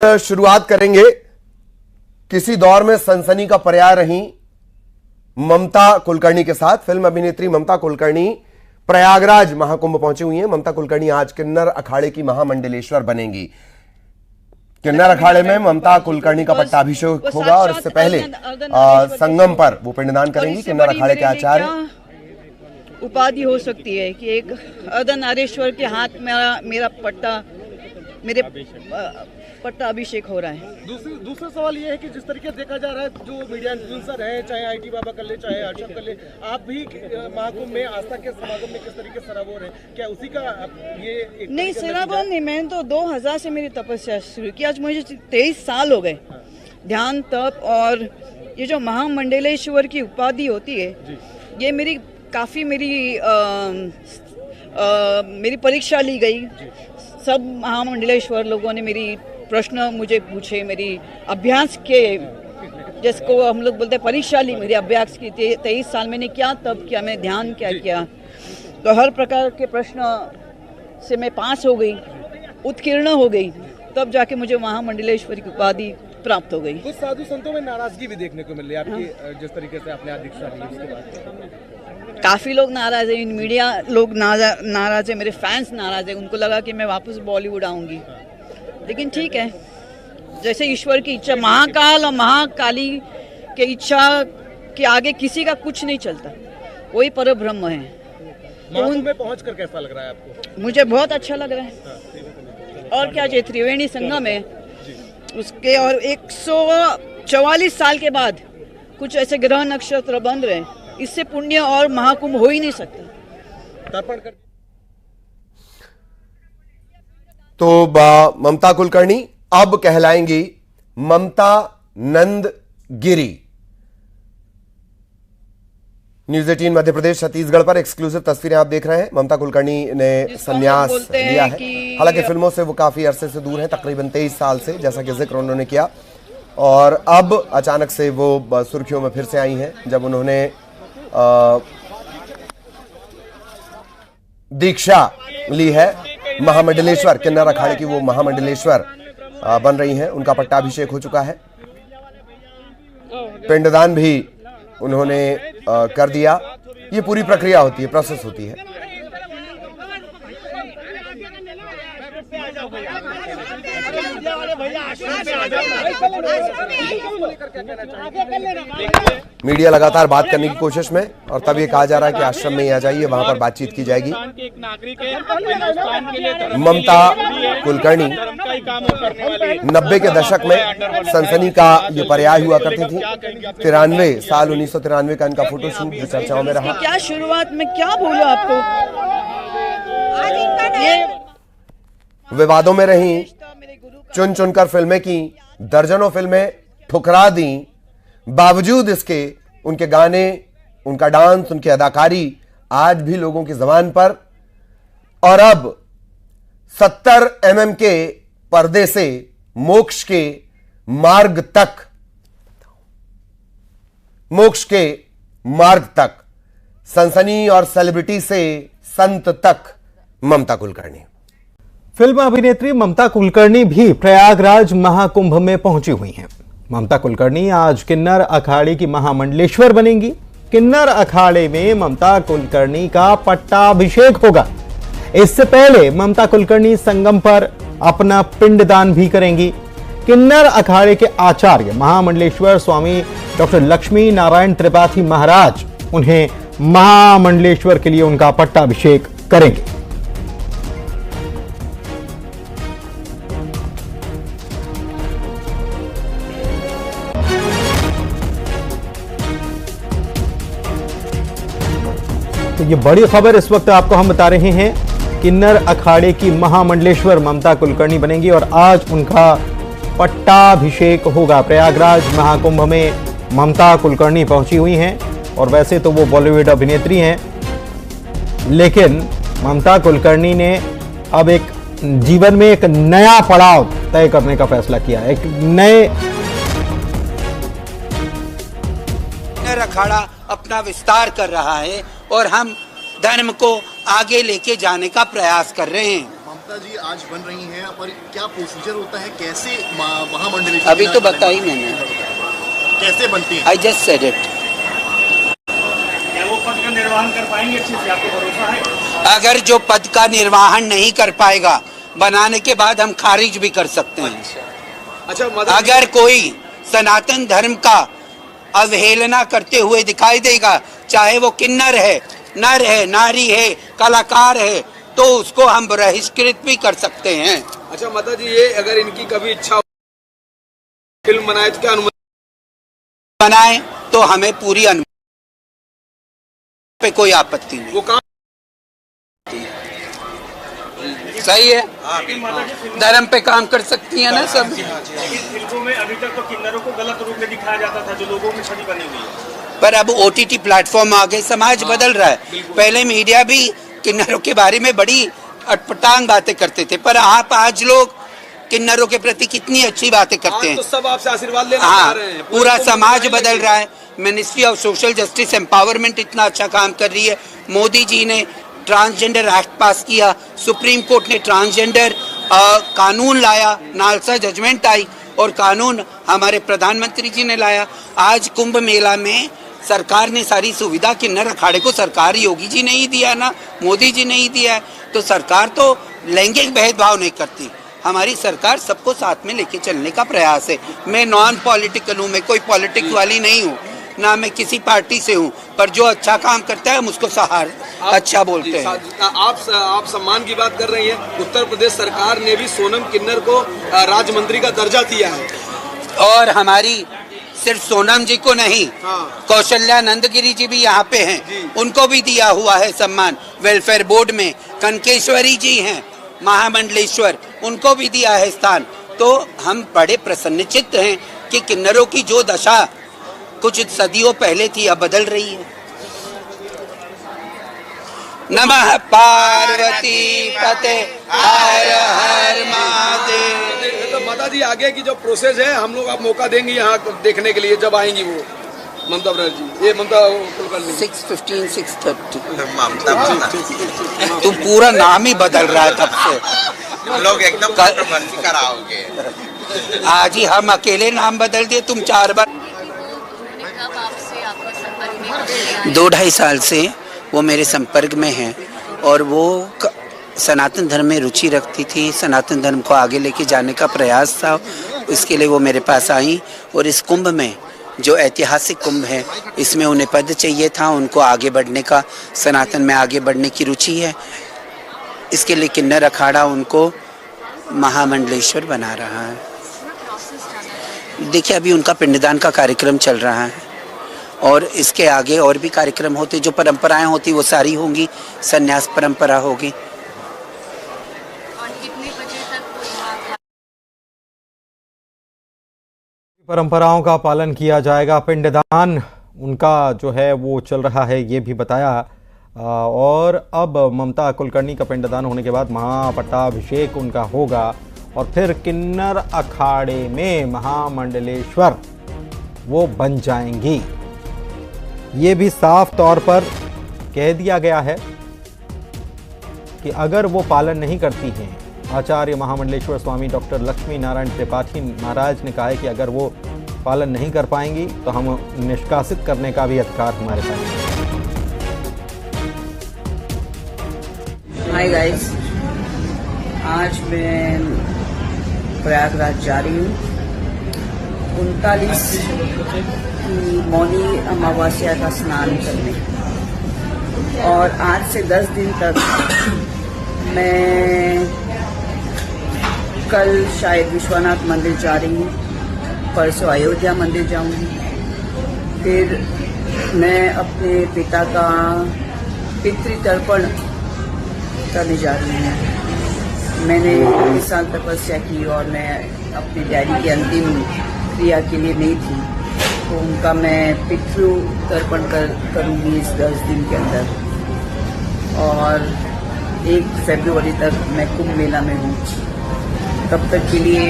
शुरुआत करेंगे किसी दौर में सनसनी का पर्याय रही ममता कुलकर्णी के साथ। फिल्म अभिनेत्री ममता कुलकर्णी प्रयागराज महाकुंभ पहुंची हुई हैं। ममता कुलकर्णी आज किन्नर अखाड़े की महामंडलेश्वर बनेंगी। किन्नर अखाड़े में ममता कुलकर्णी का पट्टाभिषेक होगा और इससे पहले संगम पर वो पिंडदान करेंगी। किन्नर अखाड़े के आचार्य उपाधि हो सकती है कि एक अर्धनारीश्वर के हाथ में मेरा पट्टा अभिषेक हो रहा है। दूसरा सवाल ये है कि जिस तरीके से देखा जा रहा है, जो मीडिया इन्फ्लुएंसर है, चाहे आईटी बाबा कर ले, चाहे हर्षद कर ले, आप भी महाकुंभ में आस्था के समागम में किस तरीके से सराबोर है, क्या उसी का ये नहीं सराबोर नहीं। मैंने तो 2000 से मेरी तपस्या शुरू की। आज मुझे 23 साल हो गए। ध्यान, तप और ये जो महामंडलेश्वर की उपाधि होती है, ये मेरी काफी मेरी परीक्षा ली गई। सब महामंडलेश्वर लोगों ने मेरी प्रश्न मुझे पूछे, मेरी अभ्यास के, जिसको हम लोग बोलते हैं परीक्षा ली, मेरी अभ्यास की। 23 साल मैंने क्या तब किया, मैंने ध्यान क्या किया, तो हर प्रकार के प्रश्न से मैं पास हो गई, उत्कीर्ण हो गई, तब जाके मुझे महामंडलेश्वरी की उपाधि प्राप्त हो गई। कुछ साधु संतों में नाराजगी भी देखने को मिल रही है आपकी, जिस तरीके से आपने दीक्षा ली उसके बाद काफी लोग नाराज है, मीडिया लोग नाराज है, मेरे फैंस नाराज है। उनको लगा कि मैं वापस बॉलीवुड आऊंगी, लेकिन ठीक है, जैसे ईश्वर की इच्छा। महाकाल और महाकाली के इच्छा के आगे किसी का कुछ नहीं चलता, वही परब्रह्म है। महाकुंभ में पहुंचकर कैसा लग रहा है आपको? मुझे बहुत अच्छा लग रहा है। और क्या चाहिए, त्रिवेणी संगम है उसके, और 144 साल के बाद कुछ ऐसे ग्रह नक्षत्र बन रहे हैं, इससे पुण्य और महाकुंभ हो ही नहीं सकता। तर्पण कर तो ममता कुलकर्णी अब कहलाएंगी ममता नंदगिरी। न्यूज़ 18 मध्य प्रदेश छत्तीसगढ़ पर एक्सक्लूसिव तस्वीरें आप देख रहे हैं। ममता कुलकर्णी ने संन्यास लिया है। हालांकि फिल्मों से वो काफी अरसे से दूर हैं, तकरीबन 23 साल से, जैसा कि जिक्र उन्होंने किया। और अब अचानक से वो सुर्खियों में फिर से आई हैं जब उन्होंने दीक्षा ली है। महामंडलेश्वर किन्नर अखाड़े की वो महामंडलेश्वर बन रही हैं। उनका पट्टाभिषेक हो चुका है, पिंडदान भी उन्होंने कर दिया। ये पूरी प्रक्रिया होती है, प्रोसेस होती है। मीडिया लगातार बात करने की कोशिश में, और तब ये कहा जा रहा है कि आश्रम में ही आ जाइए, वहां पर बातचीत की जाएगी। ममता कुलकर्णी 90 के दशक में सनसनी का ये पर्याय हुआ करती थी। 1993 का इनका फोटोशूट जो चर्चाओं में रहा। क्या शुरुआत में क्या बोलूं आपको, ये विवादों में रही, चुन चुनकर फिल्में की, दर्जनों फिल्में ठुकरा दी, बावजूद इसके उनके गाने, उनका डांस, उनकी अदाकारी आज भी लोगों की जुबान पर। और अब 70 mm के पर्दे से मोक्ष के मार्ग तक, सनसनी और सेलिब्रिटी से संत तक, ममता कुलकर्णी। फिल्म अभिनेत्री ममता कुलकर्णी भी प्रयागराज महाकुंभ में पहुंची हुई हैं। ममता कुलकर्णी आज किन्नर अखाड़े की महामंडलेश्वर बनेंगी। किन्नर अखाड़े में ममता कुलकर्णी का पट्टाभिषेक होगा। इससे पहले ममता कुलकर्णी संगम पर अपना पिंडदान भी करेंगी। किन्नर अखाड़े के आचार्य महामंडलेश्वर स्वामी डॉक्टर लक्ष्मी नारायण त्रिपाठी महाराज उन्हें महामंडलेश्वर के लिए उनका पट्टाभिषेक करेंगे। तो ये बड़ी खबर इस वक्त आपको हम बता रहे हैं। किन्नर अखाड़े की महामंडलेश्वर ममता कुलकर्णी बनेंगी और आज उनका पट्टाभिषेक होगा। प्रयागराज महाकुंभ में ममता कुलकर्णी पहुंची हुई हैं, और वैसे तो वो बॉलीवुड अभिनेत्री हैं, लेकिन ममता कुलकर्णी ने अब एक जीवन में एक नया पड़ाव तय करने का फैसला किया है। एक नए अखाड़ा अपना विस्तार कर रहा है और हम धर्म को आगे लेके जाने का प्रयास कर रहे हैं। ममता जी आज बन रही हैं, और क्या प्रोसीजर होता है, कैसे महामंडलेश्वर अभी तो बताई मैंने, कैसे बनती है? I just said it. क्या वो पद का निर्वहन कर पाएंगे अच्छे से, आपको भरोसा है? अगर जो पद का निर्वहन नहीं कर पाएगा, बनाने के बाद हम खारिज भी कर सकते हैं। अच्छा, अगर कोई सनातन धर्म का अवहेलना करते हुए दिखाई देगा, चाहे वो किन्नर है, नर है, नारी है, कलाकार है, तो उसको हम बहिष्कृत भी कर सकते हैं। अच्छा माता जी, ये अगर इनकी कभी इच्छा हो फिल्म बनाए तो क्या अनुमति बनाए तो हमें पूरी अनुमति पे कोई आपत्ति नहीं। वो काम सही है, धर्म पे काम कर सकती है ना सब। लेकिन फिल्मों में अभी तक तो किन्नरों को गलत रूप में दिखाया जाता था, जो लोगों में छवि बनी हुई है। पर अब OTT प्लेटफॉर्म आ गए, समाज बदल रहा है। पहले मीडिया भी किन्नरों के बारे में बड़ी अटपटांग बातें करते थे, पर आप आज लोग किन्नरों के प्रति कितनी अच्छी बातें करते हैं। तो सब आपसे आशीर्वाद लेना हाँ, चाह रहे हैं। पूरा समाज बदल रहा है। Ministry of social justice empowerment इतना अच्छा काम कर रही है। मोदी जी ने ट्रांसजेंडर एक्ट पास किया, सुप्रीम कोर्ट ने ट्रांसजेंडर कानून लाया, नालसा जजमेंट आई, और कानून हमारे प्रधानमंत्री जी ने लाया। आज कुंभ मेला में सरकार ने सारी सुविधा किन्नर अखाड़े को, सरकार योगी जी ने ही दिया ना, मोदी जी ने ही दिया है। तो सरकार तो लैंगिक भेदभाव नहीं करती, हमारी सरकार सबको साथ में लेके चलने का प्रयास है। मैं नॉन पॉलिटिकल हूँ, मैं कोई पॉलिटिक्स वाली नहीं हूँ, ना मैं किसी पार्टी से हूँ, पर जो अच्छा काम करता है हम उसको अच्छा बोलते हैं। आप सम्मान की बात कर रही हैं। उत्तर प्रदेश सरकार ने भी सोनम किन्नर को राज्य मंत्री का दर्जा दिया है, और हमारी सिर्फ सोनम जी को नहीं, कौशल्या नंदगिरी जी भी यहाँ पे हैं, उनको भी दिया हुआ है सम्मान। वेलफेयर बोर्ड में कनकेश्वरी जी हैं महामंडलेश्वर, उनको भी दिया है स्थान। तो हम बड़े प्रसन्नचित्त हैं कि किन्नरों की जो दशा कुछ सदियों पहले थी अब बदल रही है। नमः पार्वती पते हर हर महादेव। तो माता जी आगे की जो प्रोसेस है, हम लोग आप मौका देंगे यहाँ देखने के लिए जब आएंगी वो ममता बनर्जी, ये ममता कुलकर्णी। 6:15 6:30 तू पूरा नाम ही बदल रहा है तब से। लोग एकदम कंट्रोवर्सी कराओगे। आज ही हम अकेले नाम बदल दिए, तुम 4 बार। 2-2.5 साल से वो मेरे संपर्क में हैं, और वो सनातन धर्म में रुचि रखती थी, सनातन धर्म को आगे लेके जाने का प्रयास था। इसके लिए वो मेरे पास आई, और इस कुंभ में जो ऐतिहासिक कुंभ है, इसमें उन्हें पद चाहिए था, उनको आगे बढ़ने का, सनातन में आगे बढ़ने की रुचि है। इसके लिए किन्नर अखाड़ा उनको महामंडलेश्वर बना रहा है। देखिए, अभी उनका पिंडदान का कार्यक्रम चल रहा है, और इसके आगे और भी कार्यक्रम होते, जो परंपराएं होती वो सारी होंगी, संन्यास परंपरा होगी। परंपराओं का पालन किया जाएगा। पिंडदान उनका जो है वो चल रहा है, ये भी बताया। और अब ममता कुलकर्णी का पिंडदान होने के बाद महापट्टाभिषेक उनका होगा, और फिर किन्नर अखाड़े में महामंडलेश्वर वो बन जाएंगी। ये भी साफ तौर पर कह दिया गया है कि अगर वो पालन नहीं करती हैं, आचार्य महामंडलेश्वर स्वामी डॉक्टर लक्ष्मी नारायण त्रिपाठी महाराज ने कहा है कि अगर वो पालन नहीं कर पाएंगी तो हम निष्कासित करने का भी अधिकार हमारे पास है। हाय गाइस, आज मैं प्रयागराज जा रही हूँ 39 की मौनी अमावस्या का स्नान करने, और आज से 10 दिन तक मैं कल शायद विश्वनाथ मंदिर जा रही हूँ, परसों अयोध्या मंदिर जाऊंगी, फिर मैं अपने पिता का पितृतर्पण करने जा रही हूँ। मैंने 20 साल तपस्या की, और मैं अपने डैडी की अंतिम क्रिया के लिए नहीं थी, तो उनका मैं पितृ तर्पण करूँगी इस 10 दिन के अंदर, और 1 फरवरी तक मैं कुंभ मेला में हूँ। तब तक के लिए